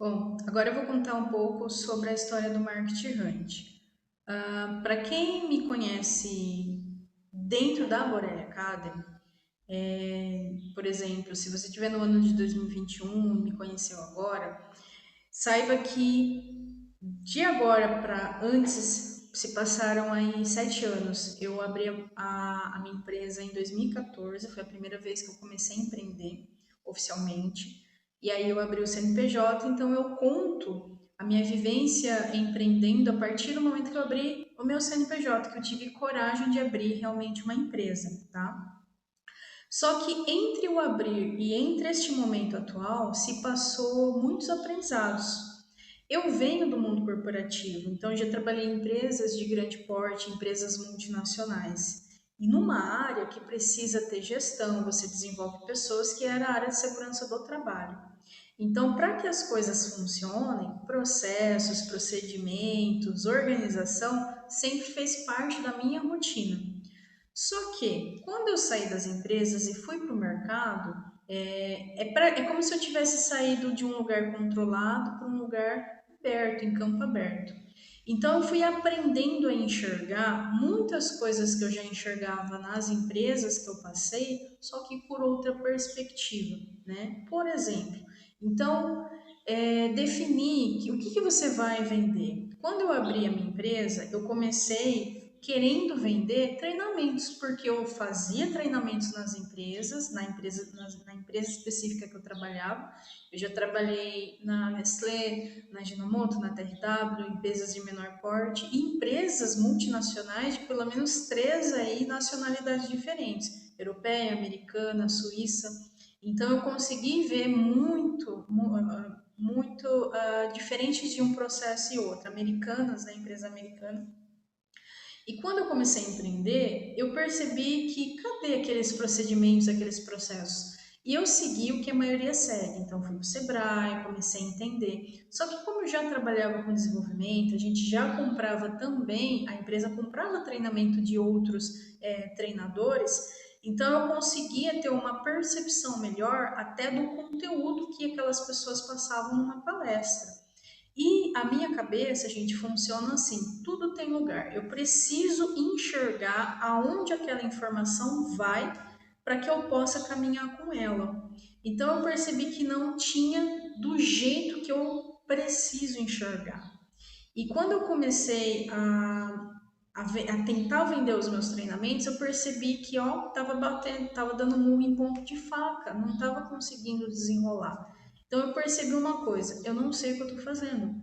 Bom, agora eu vou contar um pouco sobre a história do Market Hunt. Para quem me conhece dentro da Borelli Academy, por exemplo, se você estiver no ano de 2021 e me conheceu agora, saiba que de agora para antes se passaram aí 7 anos. Eu abri a minha empresa em 2014, foi a primeira vez que eu comecei a empreender oficialmente. E aí eu abri o CNPJ, então eu conto a minha vivência empreendendo a partir do momento que eu abri o meu CNPJ, que eu tive coragem de abrir realmente uma empresa, tá? Só que entre o abrir e entre este momento atual se passou muitos aprendizados. Eu venho do mundo corporativo, então já trabalhei em empresas de grande porte, empresas multinacionais. E numa área que precisa ter gestão, você desenvolve pessoas, que era a área de segurança do trabalho. Então, para que as coisas funcionem, processos, procedimentos, organização sempre fez parte da minha rotina. Só que, quando eu saí das empresas e fui para o mercado, é como se eu tivesse saído de um lugar controlado para um lugar aberto, em campo aberto. Então, eu fui aprendendo a enxergar muitas coisas que eu já enxergava nas empresas que eu passei, só que por outra perspectiva, né? Por exemplo, então, definir o que você vai vender. Quando eu abri a minha empresa, eu comecei querendo vender treinamentos, porque eu fazia treinamentos nas empresas, na empresa específica que eu trabalhava. Eu já trabalhei na Nestlé, na Ginomoto, na TRW, empresas de menor porte, e empresas multinacionais de pelo menos três aí nacionalidades diferentes, europeia, americana, suíça. Então eu consegui ver muito diferentes de um processo e outro, americanas, da empresa americana. E quando eu comecei a empreender, eu percebi que cadê aqueles procedimentos, aqueles processos? E eu segui o que a maioria segue. Então, fui para o Sebrae, comecei a entender. Só que, como eu já trabalhava com desenvolvimento, a gente já comprava também, a empresa comprava treinamento de outros treinadores, então eu conseguia ter uma percepção melhor até do conteúdo que aquelas pessoas passavam numa palestra. E a minha cabeça, gente, funciona assim: tudo tem lugar. Eu preciso enxergar aonde aquela informação vai para que eu possa caminhar com ela. Então eu percebi que não tinha do jeito que eu preciso enxergar. E quando eu comecei a tentar vender os meus treinamentos, eu percebi que ó, tava batendo, tava dando murro em ponto de faca, não estava conseguindo desenrolar. Então eu percebi uma coisa: eu não sei o que eu estou fazendo.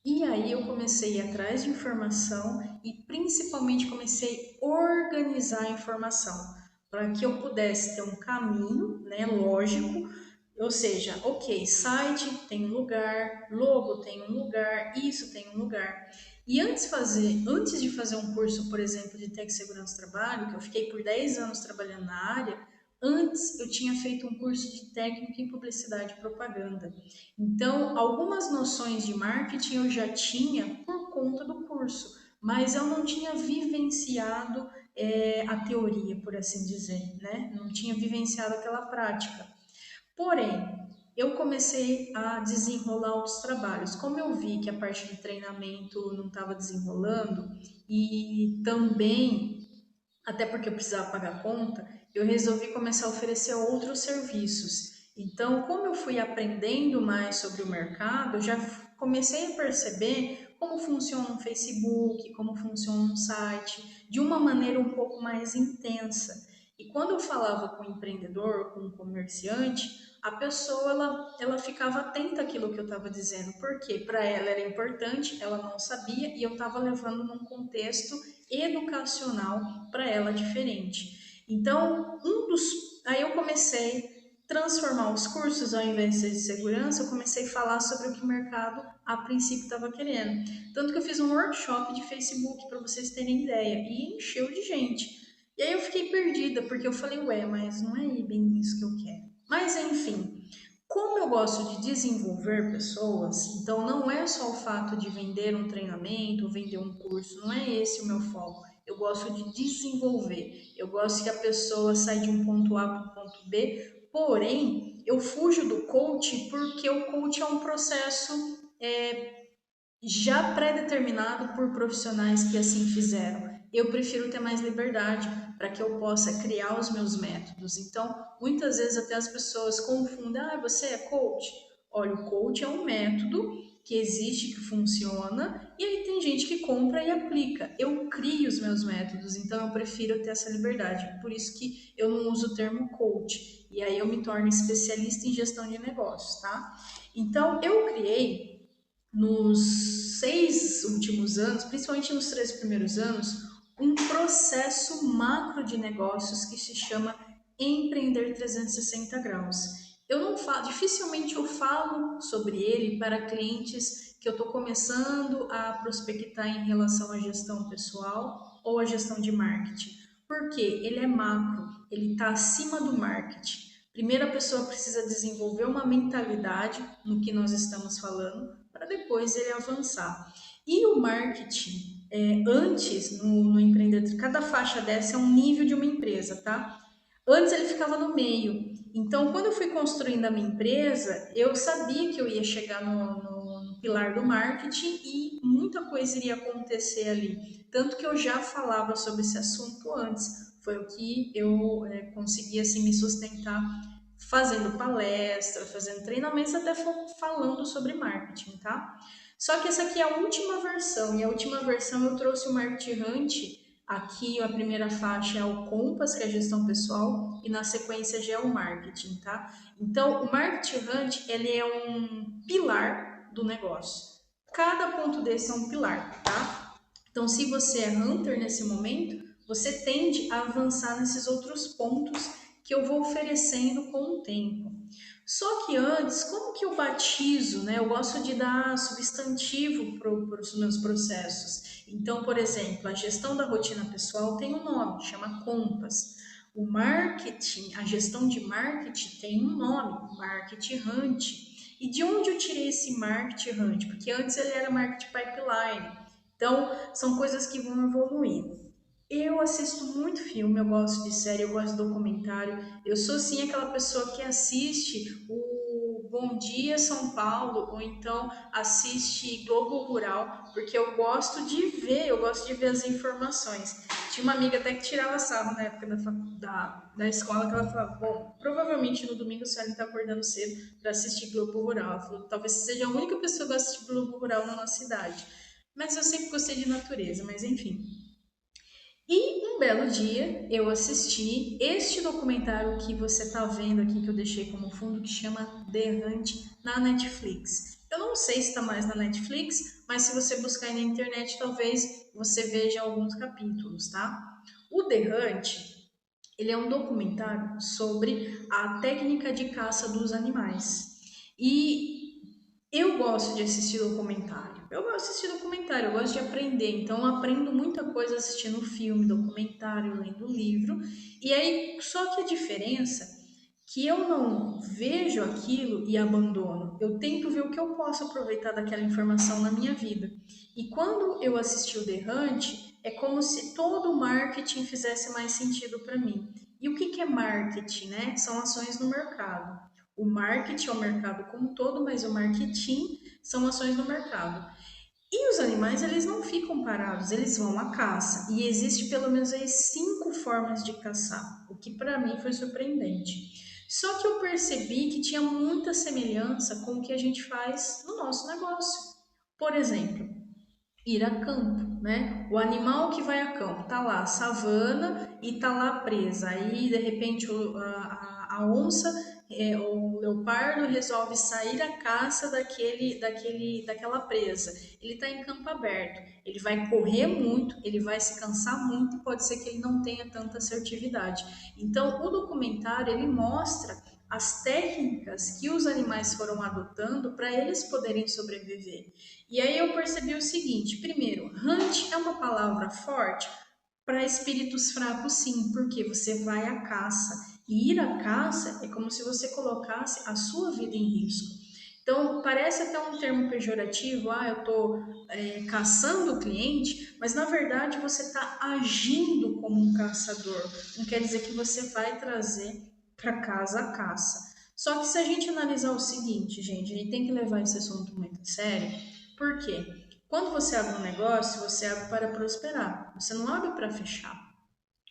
E aí eu comecei a ir atrás de informação e principalmente comecei a organizar a informação para que eu pudesse ter um caminho, né, lógico, ou seja, ok, site tem um lugar, logo tem um lugar, isso tem um lugar. E antes de fazer um curso, por exemplo, de Tech Segurança do Trabalho, que eu fiquei por 10 anos trabalhando na área, antes eu tinha feito um curso de técnica em publicidade e propaganda. Então, algumas noções de marketing eu já tinha por conta do curso, mas eu não tinha vivenciado a teoria, por assim dizer, né? Não tinha vivenciado aquela prática. Porém, eu comecei a desenrolar outros trabalhos. Como eu vi que a parte de treinamento não estava desenrolando e também, até porque eu precisava pagar a conta, eu resolvi começar a oferecer outros serviços. Então, como eu fui aprendendo mais sobre o mercado, eu já comecei a perceber como funciona um Facebook, como funciona um site, de uma maneira um pouco mais intensa. E quando eu falava com o empreendedor, com o comerciante, a pessoa ela ficava atenta àquilo que eu estava dizendo, porque para ela era importante, ela não sabia e eu estava levando num contexto educacional para ela diferente. Então, aí eu comecei a transformar os cursos, ao invés de ser de segurança, eu comecei a falar sobre o que o mercado a princípio estava querendo. Tanto que eu fiz um workshop de Facebook para vocês terem ideia e encheu de gente. E aí eu fiquei perdida, porque eu falei, ué, mas não é bem isso que eu quero. Mas enfim, como eu gosto de desenvolver pessoas, então não é só o fato de vender um treinamento, vender um curso, não é esse o meu foco. Eu gosto de desenvolver. Eu gosto que a pessoa saia de um ponto A para o ponto B, porém eu fujo do coach porque o coach é um processo já pré-determinado por profissionais que assim fizeram. Eu prefiro ter mais liberdade para que eu possa criar os meus métodos. Então, muitas vezes até as pessoas confundem: ah, você é coach? Olha, o coach é um método que existe, que funciona, e aí tem gente que compra e aplica. Eu crio os meus métodos, então eu prefiro ter essa liberdade. Por isso que eu não uso o termo coach. E aí eu me torno especialista em gestão de negócios, tá? Então, eu criei nos 6 últimos anos, principalmente nos 3 primeiros anos, um processo macro de negócios que se chama Empreender 360 Graus. Eu não falo, dificilmente eu falo sobre ele para clientes que eu estou começando a prospectar em relação à gestão pessoal ou à gestão de marketing. Porque ele é macro, ele está acima do marketing. Primeiro, a pessoa precisa desenvolver uma mentalidade no que nós estamos falando, para depois ele avançar. E o marketing, antes no empreendedor, cada faixa dessa é um nível de uma empresa, tá? Antes ele ficava no meio. Então, quando eu fui construindo a minha empresa, eu sabia que eu ia chegar no pilar do marketing e muita coisa iria acontecer ali. Tanto que eu já falava sobre esse assunto antes. Foi o que eu consegui assim, me sustentar fazendo palestra, fazendo treinamentos, até falando sobre marketing, tá? Só que essa aqui é a última versão, e a última versão eu trouxe o Market Hunt. Aqui a primeira faixa é o Compass, que é a gestão pessoal, e na sequência já é o marketing, tá? Então, o Market Hunt, ele é um pilar do negócio. Cada ponto desse é um pilar, tá? Então, se você é hunter nesse momento, você tende a avançar nesses outros pontos que eu vou oferecendo com o tempo. Só que antes, como que eu batizo, né? Eu gosto de dar substantivo para os meus processos. Então, por exemplo, a gestão da rotina pessoal tem um nome, chama Compass. O marketing, a gestão de marketing tem um nome, Market Hunt. E de onde eu tirei esse Market Hunt? Porque antes ele era Market Pipeline. Então, são coisas que vão evoluindo. Eu assisto muito filme, eu gosto de série, eu gosto de documentário. Eu sou sim aquela pessoa que assiste o Bom Dia São Paulo ou então assiste Globo Rural, porque eu gosto de ver, eu gosto de ver as informações. Tinha uma amiga até que tirava sarro na época da escola, que ela falava: bom, provavelmente no domingo a senhora está acordando cedo para assistir Globo Rural. Ela falou: talvez você seja a única pessoa que assiste Globo Rural na nossa cidade. Mas eu sempre gostei de natureza, mas enfim. E um belo dia eu assisti este documentário que você está vendo aqui, que eu deixei como fundo, que chama The Hunt, na Netflix. Eu não sei se está mais na Netflix, mas se você buscar aí na internet, talvez você veja alguns capítulos, tá? O The Hunt, ele é um documentário sobre a técnica de caça dos animais. E eu gosto de assistir documentário. Eu gosto de assistir documentário, eu gosto de aprender. Então, eu aprendo muita coisa assistindo filme, documentário, lendo livro. E aí, só que a diferença é que eu não vejo aquilo e abandono. Eu tento ver o que eu posso aproveitar daquela informação na minha vida. E quando eu assisti o The Hunt, é como se todo o marketing fizesse mais sentido para mim. E o que é marketing, né? São ações no mercado. O marketing é o mercado como um todo, mas o marketing são ações no mercado. E os animais, eles não ficam parados, eles vão à caça. E existe pelo menos aí 5 formas de caçar, o que para mim foi surpreendente. Só que eu percebi que tinha muita semelhança com o que a gente faz no nosso negócio. Por exemplo, ir a campo, né? O animal que vai a campo tá lá, savana, e tá lá presa. Aí, de repente, a onça, o leopardo resolve sair à caça daquela presa. Ele tá em campo aberto. Ele vai correr muito, ele vai se cansar muito e pode ser que ele não tenha tanta assertividade. Então, o documentário, ele mostra as técnicas que os animais foram adotando para eles poderem sobreviver. E aí eu percebi o seguinte: primeiro, hunt é uma palavra forte para espíritos fracos, sim, porque você vai à caça. E ir à caça é como se você colocasse a sua vida em risco. Então, parece até um termo pejorativo: ah, eu estou caçando o cliente, mas na verdade você está agindo como um caçador. Não quer dizer que você vai trazer para casa a caça. Só que se a gente analisar o seguinte, gente, a gente tem que levar esse assunto muito a sério. Por quê? Quando você abre um negócio, você abre para prosperar. Você não abre para fechar.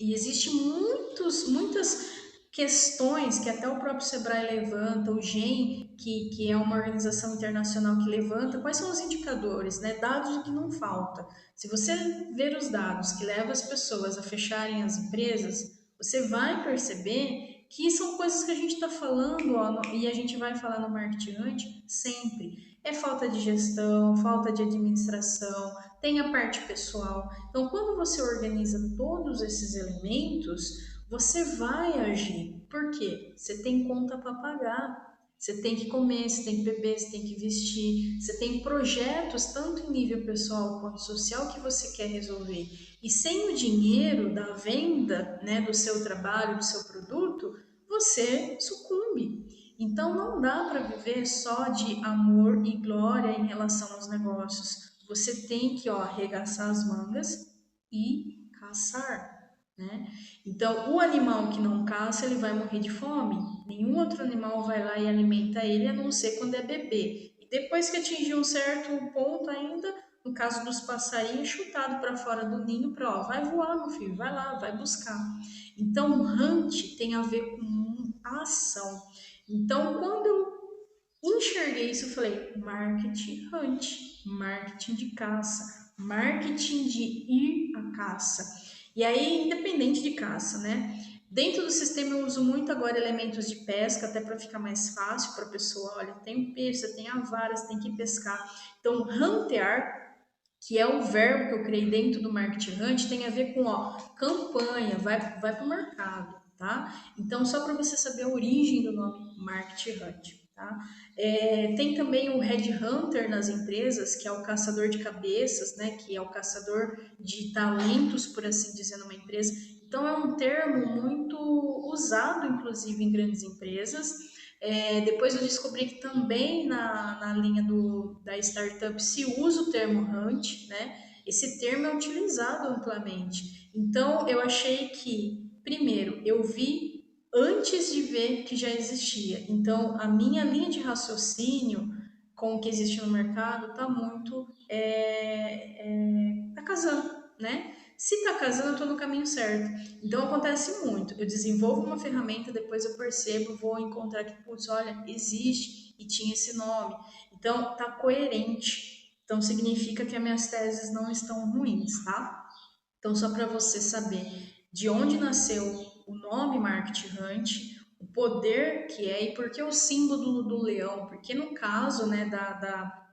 E existe muitas questões que até o próprio Sebrae levanta, o GEM, que é uma organização internacional que levanta, quais são os indicadores, né? Dados que não falta. Se você ver os dados que levam as pessoas a fecharem as empresas, você vai perceber que são coisas que a gente está falando, ó, e a gente vai falar no Marketing Hunt sempre. É falta de gestão, falta de administração, tem a parte pessoal. Então, quando você organiza todos esses elementos, você vai agir. Por quê? Você tem conta para pagar. Você tem que comer, você tem que beber, você tem que vestir, você tem projetos, tanto em nível pessoal quanto social, que você quer resolver. E sem o dinheiro da venda, né, do seu trabalho, do seu produto, você sucumbe. Então não dá para viver só de amor e glória em relação aos negócios. Você tem que, ó, arregaçar as mangas e caçar, né? Então, o animal que não caça, ele vai morrer de fome. Nenhum outro animal vai lá e alimenta ele, a não ser quando é bebê. E depois que atingir um certo ponto ainda, no caso dos passarinhos, chutado para fora do ninho para, ó, vai voar, meu filho, vai lá, vai buscar. Então, o hunt tem a ver com a ação. Então, quando eu enxerguei isso, eu falei, marketing hunt, marketing de caça, marketing de ir à caça. E aí, independente de caça, né? Dentro do sistema eu uso muito agora elementos de pesca, até para ficar mais fácil para a pessoa. Olha, tem um peixe, você tem a vara, você tem que pescar. Então, huntear, que é o verbo que eu criei dentro do Marketing Hunt, tem a ver com, ó, campanha, vai para o mercado, tá? Então, só para você saber a origem do nome Marketing Hunt, tá? Tem também o Headhunter nas empresas, que é o caçador de cabeças, né? Que é o caçador de talentos, por assim dizer, numa empresa. Então, é um termo muito usado, inclusive, em grandes empresas. Depois eu descobri que também na linha da startup se usa o termo hunt, né? Esse termo é utilizado amplamente. Então, eu achei que, primeiro, eu vi antes de ver que já existia. Então, a minha linha de raciocínio com o que existe no mercado está muito tá casando, né? Se está casando, eu estou no caminho certo. Então acontece muito. Eu desenvolvo uma ferramenta, depois eu percebo, vou encontrar que, putz, olha, existe e tinha esse nome. Então tá coerente. Então significa que as minhas teses não estão ruins, tá? Então, só para você saber de onde nasceu o nome Market Hunt, o poder que é e por que o símbolo do leão, porque no caso, né,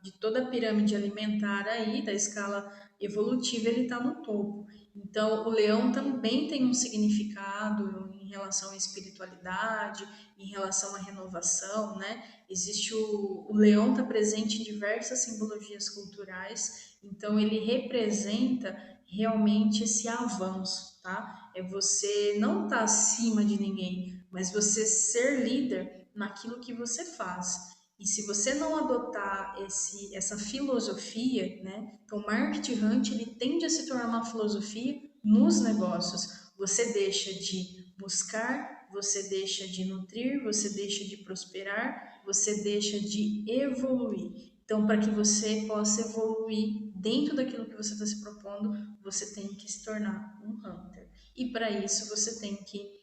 de toda a pirâmide alimentar aí, da escala evolutiva, ele está no topo. Então, o leão também tem um significado em relação à espiritualidade, em relação à renovação, né? Existe o leão está presente em diversas simbologias culturais, então ele representa realmente esse avanço, tá? É você não estar acima de ninguém, mas você ser líder naquilo que você faz. E se você não adotar essa filosofia, né? Então, o Marketing Hunt ele tende a se tornar uma filosofia nos negócios. Você deixa de buscar, você deixa de nutrir, você deixa de prosperar, você deixa de evoluir. Então, para que você possa evoluir dentro daquilo que você está se propondo, você tem que se tornar um hunter. E para isso você tem que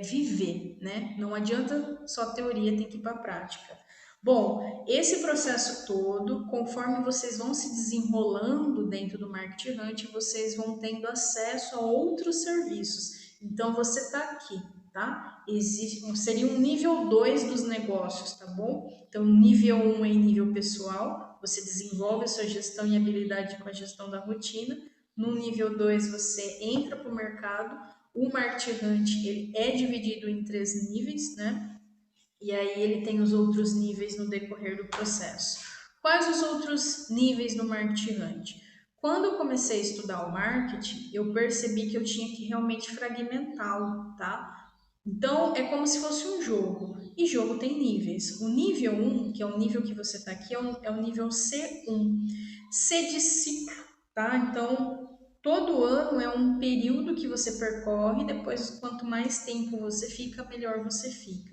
viver, né? Não adianta só teoria, tem que ir para a prática. Bom, esse processo todo, conforme vocês vão se desenrolando dentro do Marketing Hunt, vocês vão tendo acesso a outros serviços. Então, você está aqui, tá? Seria um nível 2 dos negócios, tá bom? Então, nível 1 é em nível pessoal, você desenvolve a sua gestão e habilidade com a gestão da rotina. No nível 2, você entra para o mercado. O Marketing Hunt ele é dividido em 3 níveis, né? E aí ele tem os outros níveis no decorrer do processo. Quais os outros níveis do Marketing Hunt? Quando eu comecei a estudar o marketing, eu percebi que eu tinha que realmente fragmentá-lo, tá? Então, é como se fosse um jogo. E jogo tem níveis. O nível 1, que é o nível que você está aqui, é o nível C1. C de ciclo, tá? Então, todo ano é um período que você percorre, depois, quanto mais tempo você fica, melhor você fica.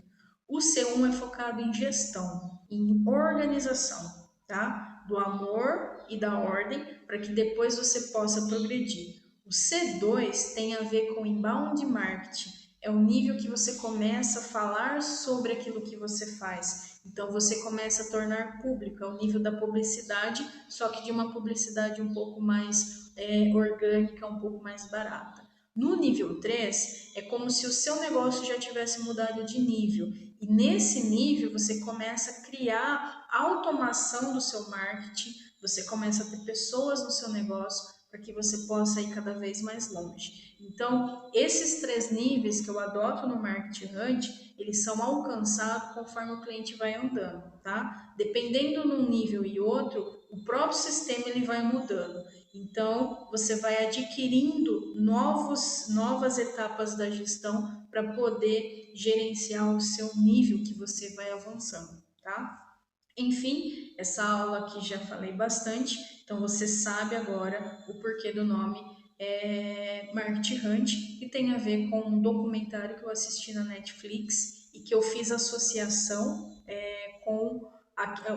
O C1 é focado em gestão, em organização, tá? Do amor e da ordem, para que depois você possa progredir. O C2 tem a ver com inbound marketing, é o nível que você começa a falar sobre aquilo que você faz. Então você começa a tornar público, é o nível da publicidade, só que de uma publicidade um pouco mais orgânica, um pouco mais barata. No nível 3, é como se o seu negócio já tivesse mudado de nível. E nesse nível, você começa a criar automação do seu marketing, você começa a ter pessoas no seu negócio para que você possa ir cada vez mais longe. Então, esses 3 níveis que eu adoto no Marketing Hunt, eles são alcançados conforme o cliente vai andando, tá? Dependendo num nível e outro, o próprio sistema ele vai mudando. Então, você vai adquirindo novas etapas da gestão para poder gerenciar o seu nível que você vai avançando, tá? Enfim, essa aula aqui já falei bastante, então você sabe agora o porquê do nome Market Hunt, que tem a ver com um documentário que eu assisti na Netflix e que eu fiz associação com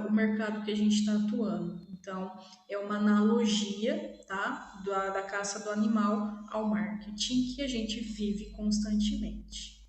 o mercado que a gente está atuando. Então, é uma analogia, tá? Da caça do animal ao marketing que a gente vive constantemente.